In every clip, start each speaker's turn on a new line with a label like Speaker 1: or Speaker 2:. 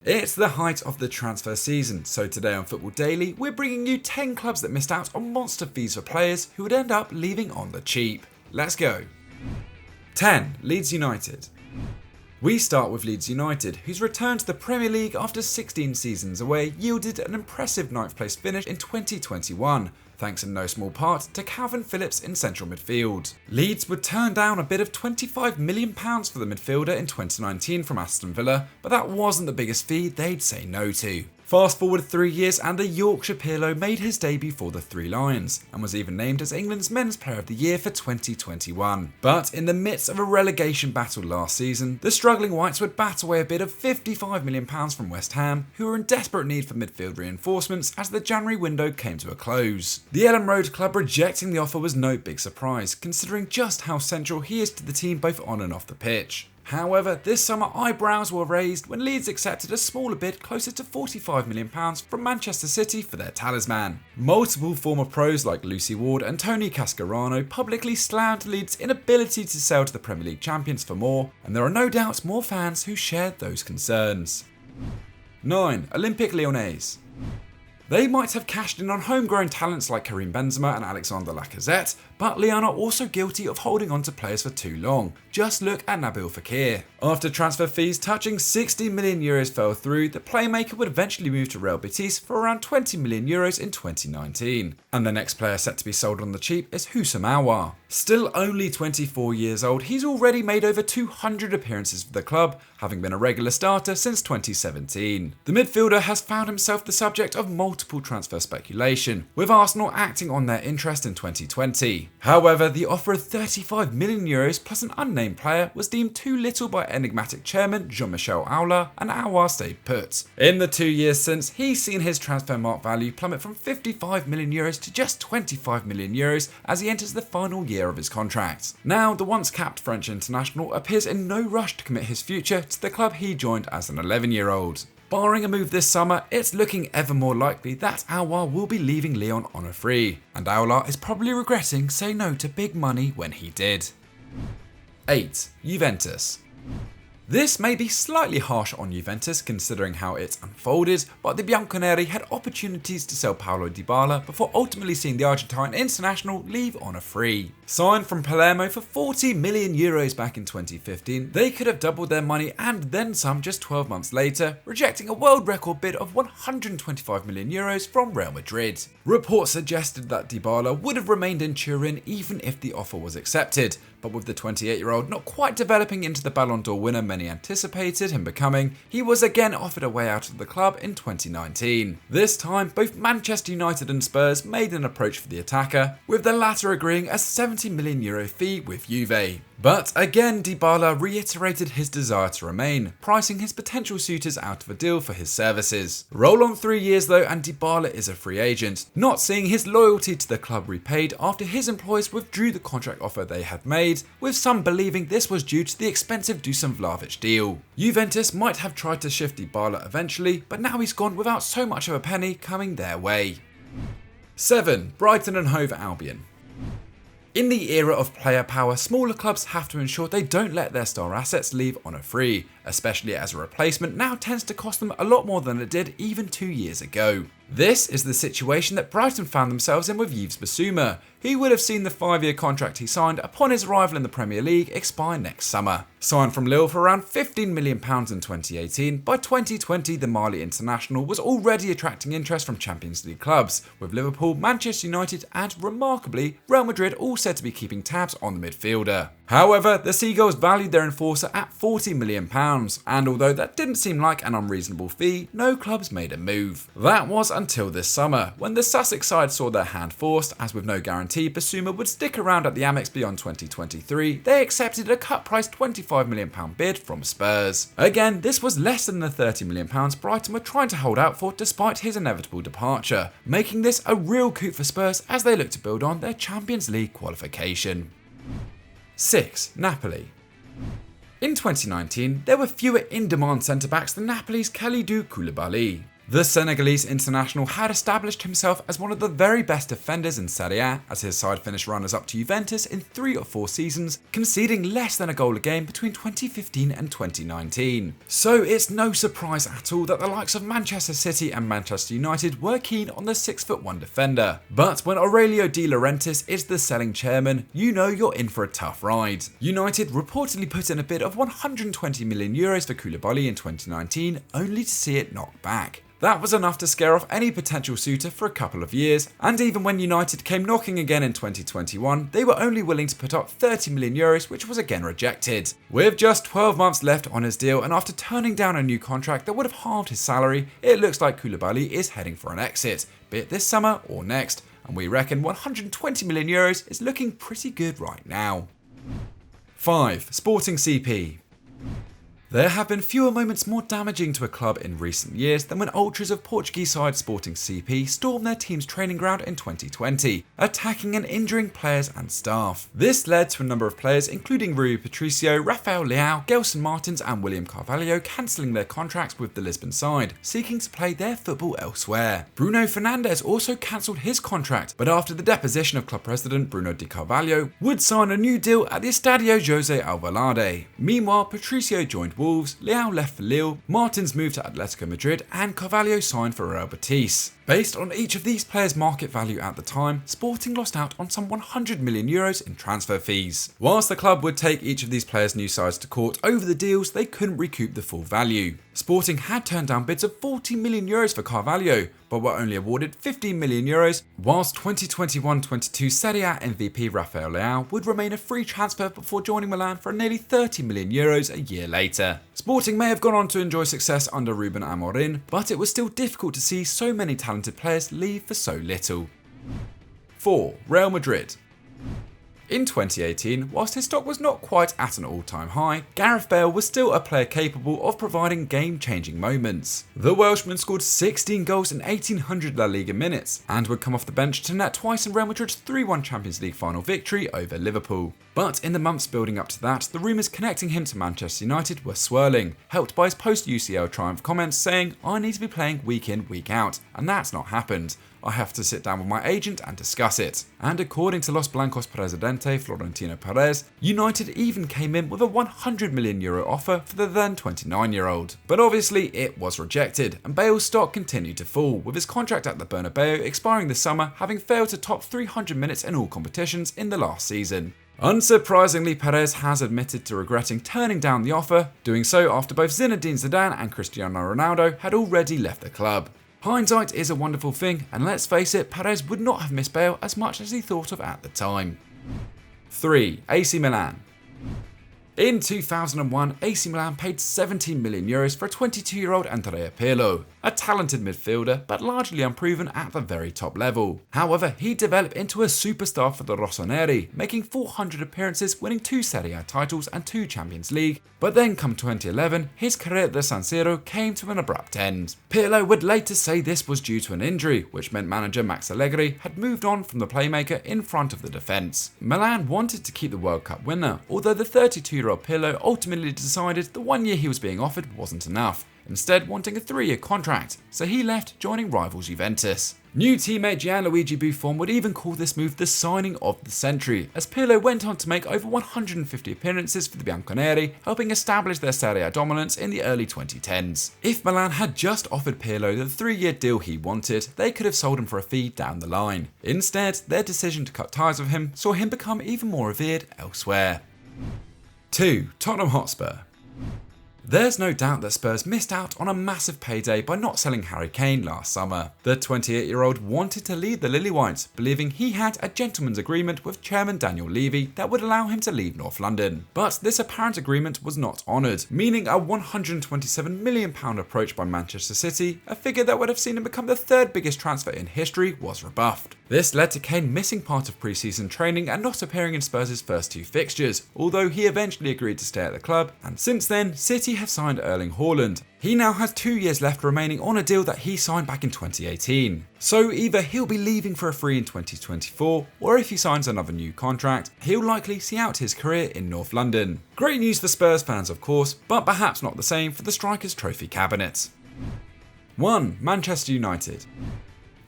Speaker 1: It's the height of the transfer season, so today on Football Daily, we're bringing you 10 clubs that missed out on monster fees for players who would end up leaving on the cheap. Let's go. 10. Leeds United. We start with Leeds United, whose return to the Premier League after 16 seasons away yielded an impressive 9th place finish in 2021, thanks in no small part to Calvin Phillips in central midfield. Leeds would turn down a bid of £25 million for the midfielder in 2019 from Aston Villa, but that wasn't the biggest fee they'd say no to. Fast forward 3 years and the Yorkshire Pirlo made his debut for the Three Lions and was even named as England's Men's Player of the Year for 2021. But in the midst of a relegation battle last season, the struggling Whites would bat away a bid of £55 million from West Ham, who were in desperate need for midfield reinforcements as the January window came to a close. The Ellen Road club rejecting the offer was no big surprise, considering just how central he is to the team both on and off the pitch. However, this summer eyebrows were raised when Leeds accepted a smaller bid closer to £45 million from Manchester City for their talisman. Multiple former pros like Lucy Ward and Tony Cascarano publicly slammed Leeds' inability to sell to the Premier League champions for more, and there are no doubt more fans who shared those concerns. 9. Olympique Lyonnais. They might have cashed in on homegrown talents like Karim Benzema and Alexander Lacazette, but Lyon are also guilty of holding on to players for too long. Just look at Nabil Fekir. After transfer fees touching €60 million fell through, the playmaker would eventually move to Real Betis for around €20 million in 2019. And the next player set to be sold on the cheap is Houssam Aouar. Still only 24 years old, he's already made over 200 appearances for the club, having been a regular starter since 2017. The midfielder has found himself the subject of multiple transfer speculation, with Arsenal acting on their interest in 2020. However, the offer of €35 million plus an unnamed player was deemed too little by enigmatic chairman Jean-Michel Aulas, and Aouar stayed put. In the 2 years since, he's seen his transfer market value plummet from €55 million to just €25 million as he enters the final year of his contract. Now, the once capped French international appears in no rush to commit his future to the club he joined as an 11-year-old. Barring a move this summer, it's looking ever more likely that Aouar will be leaving Lyon on a free, and Aulas is probably regretting saying no to big money when he did. 8. Juventus. This may be slightly harsh on Juventus considering how it unfolded, but the Bianconeri had opportunities to sell Paulo Dybala before ultimately seeing the Argentine international leave on a free. Signed from Palermo for €40 million back in 2015, they could have doubled their money and then some just 12 months later, rejecting a world record bid of €125 million from Real Madrid. Reports suggested that Dybala would have remained in Turin even if the offer was accepted, but with the 28-year-old not quite developing into the Ballon d'Or winner many anticipated him becoming, he was again offered a way out of the club in 2019. This time, both Manchester United and Spurs made an approach for the attacker, with the latter agreeing a €70 million fee with Juve. But again, Dybala reiterated his desire to remain, pricing his potential suitors out of a deal for his services. Roll on 3 years though, and Dybala is a free agent, not seeing his loyalty to the club repaid after his employers withdrew the contract offer they had made, with some believing this was due to the expensive Dusan Vlahovic deal. Juventus might have tried to shift Dybala eventually, but now he's gone without so much of a penny coming their way. 7. Brighton and Hove Albion. In the era of player power, smaller clubs have to ensure they don't let their star assets leave on a free, especially as a replacement now tends to cost them a lot more than it did even 2 years ago. This is the situation that Brighton found themselves in with Yves Bissouma, who would have seen the 5-year contract he signed upon his arrival in the Premier League expire next summer. Signed from Lille for around £15 million in 2018, by 2020 the Mali international was already attracting interest from Champions League clubs, with Liverpool, Manchester United and, remarkably, Real Madrid all said to be keeping tabs on the midfielder. However, the Seagulls valued their enforcer at £40 million, and although that didn't seem like an unreasonable fee, no clubs made a move. That was until this summer, when the Sussex side saw their hand forced, as with no guarantee Bissouma would stick around at the Amex beyond 2023, they accepted a cut-price £25 million bid from Spurs. Again, this was less than the £30 million Brighton were trying to hold out for despite his inevitable departure, making this a real coup for Spurs as they look to build on their Champions League qualification. 6. Napoli. In 2019, there were fewer in-demand centre-backs than Napoli's Kalidou Koulibaly. The Senegalese international had established himself as one of the very best defenders in Serie A, as his side finished runners-up to Juventus in 3 or 4 seasons, conceding less than a goal a game between 2015 and 2019. So it's no surprise at all that the likes of Manchester City and Manchester United were keen on the 6'1" defender. But when Aurelio De Laurentiis is the selling chairman, you know you're in for a tough ride. United reportedly put in a bid of €120 million for Koulibaly in 2019, only to see it knocked back. That was enough to scare off any potential suitor for a couple of years, and even when United came knocking again in 2021, they were only willing to put up €30 million, which was again rejected. With just 12 months left on his deal, and after turning down a new contract that would have halved his salary, it looks like Koulibaly is heading for an exit, be it this summer or next, and we reckon €120 million is looking pretty good right now. 5. Sporting CP. There have been fewer moments more damaging to a club in recent years than when ultras of Portuguese side Sporting CP stormed their team's training ground in 2020, attacking and injuring players and staff. This led to a number of players including Rui Patricio, Rafael Leao, Gelson Martins and William Carvalho cancelling their contracts with the Lisbon side, seeking to play their football elsewhere. Bruno Fernandes also cancelled his contract, but after the deposition of club president Bruno Di Carvalho, would sign a new deal at the Estadio José Alvalade. Meanwhile, Patricio joined Wolves, Leao left for Lille, Martins moved to Atletico Madrid and Carvalho signed for Real Betis. Based on each of these players' market value at the time, Sporting lost out on some €100 million in transfer fees. Whilst the club would take each of these players' new sides to court over the deals, they couldn't recoup the full value. Sporting had turned down bids of €40 million for Carvalho, but were only awarded €15 million, whilst 2021-22 Serie A MVP Rafael Leao would remain a free transfer before joining Milan for nearly €30 million a year later. Sporting may have gone on to enjoy success under Ruben Amorim, but it was still difficult to see so many talented players leave for so little. 4. Real Madrid. In 2018, whilst his stock was not quite at an all-time high, Gareth Bale was still a player capable of providing game-changing moments. The Welshman scored 16 goals in 1,800 La Liga minutes, and would come off the bench to net twice in Real Madrid's 3-1 Champions League final victory over Liverpool. But in the months building up to that, the rumours connecting him to Manchester United were swirling, helped by his post-UCL triumph comments saying, "I need to be playing week in, week out," and that's not happened. I have to sit down with my agent and discuss it. And according to Los Blancos Presidente Florentino Perez, United even came in with a €100 million offer for the then 29-year-old. But obviously it was rejected, and Bale's stock continued to fall, with his contract at the Bernabeu expiring this summer, having failed to top 300 minutes in all competitions in the last season. Unsurprisingly, Perez has admitted to regretting turning down the offer, doing so after both Zinedine Zidane and Cristiano Ronaldo had already left the club. Hindsight is a wonderful thing, and let's face it, Perez would not have missed Bale as much as he thought of at the time. 3. AC Milan. In 2001, AC Milan paid €17 million for a 22-year-old Andrea Pirlo, a talented midfielder but largely unproven at the very top level. However, he developed into a superstar for the Rossoneri, making 400 appearances, winning 2 Serie A titles and 2 Champions League, but then come 2011, his career at the San Siro came to an abrupt end. Pirlo would later say this was due to an injury, which meant manager Max Allegri had moved on from the playmaker in front of the defence. Milan wanted to keep the World Cup winner, although the 32-year-old Pirlo ultimately decided the 1 year he was being offered wasn't enough, instead wanting a 3-year contract, so he left, joining rivals Juventus. New teammate Gianluigi Buffon would even call this move the signing of the century, as Pirlo went on to make over 150 appearances for the Bianconeri, helping establish their Serie A dominance in the early 2010s. If Milan had just offered Pirlo the 3-year deal he wanted, they could have sold him for a fee down the line. Instead, their decision to cut ties with him saw him become even more revered elsewhere. 2. Tottenham Hotspur. There's no doubt that Spurs missed out on a massive payday by not selling Harry Kane last summer. The 28-year-old wanted to leave the Lily Whites, believing he had a gentleman's agreement with chairman Daniel Levy that would allow him to leave North London. But this apparent agreement was not honoured, meaning a £127 million approach by Manchester City, a figure that would have seen him become the 3rd biggest transfer in history, was rebuffed. This led to Kane missing part of pre-season training and not appearing in Spurs' first 2 fixtures, although he eventually agreed to stay at the club, and since then, City have signed Erling Haaland. He now has 2 years left remaining on a deal that he signed back in 2018. So either he'll be leaving for a free in 2024, or if he signs another new contract, he'll likely see out his career in North London. Great news for Spurs fans of course, but perhaps not the same for the striker's trophy cabinet. 1. Manchester United.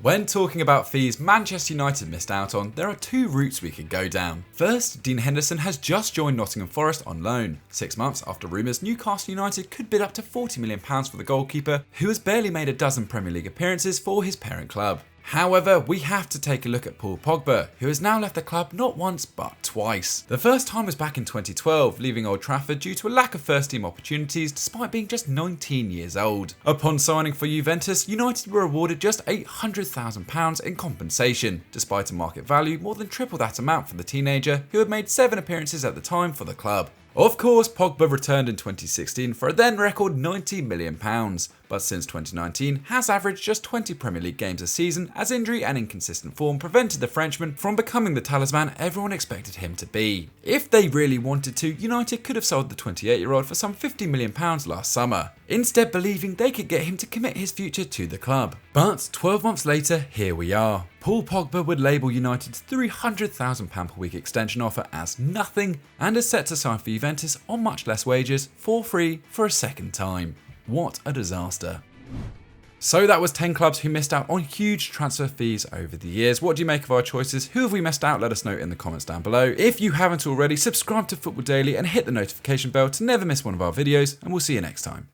Speaker 1: When talking about fees Manchester United missed out on, there are two routes we could go down. First, Dean Henderson has just joined Nottingham Forest on loan, 6 months after rumours Newcastle United could bid up to £40 million for the goalkeeper, who has barely made a dozen Premier League appearances for his parent club. However, we have to take a look at Paul Pogba, who has now left the club not once but twice. The first time was back in 2012, leaving Old Trafford due to a lack of first team opportunities despite being just 19 years old. Upon signing for Juventus, United were awarded just £800,000 in compensation, despite a market value more than triple that amount for the teenager, who had made 7 appearances at the time for the club. Of course, Pogba returned in 2016 for a then record £90 million, but since 2019 has averaged just 20 Premier League games a season as injury and inconsistent form prevented the Frenchman from becoming the talisman everyone expected him to be. If they really wanted to, United could have sold the 28-year-old for some £50 million last summer, instead believing they could get him to commit his future to the club. But 12 months later, here we are. Paul Pogba would label United's £300,000 per week extension offer as nothing and is set to sign for Juventus on much less wages for free for a second time. What a disaster. So that was 10 clubs who missed out on huge transfer fees over the years. What do you make of our choices? Who have we missed out? Let us know in the comments down below. If you haven't already, subscribe to Football Daily and hit the notification bell to never miss one of our videos, and we'll see you next time.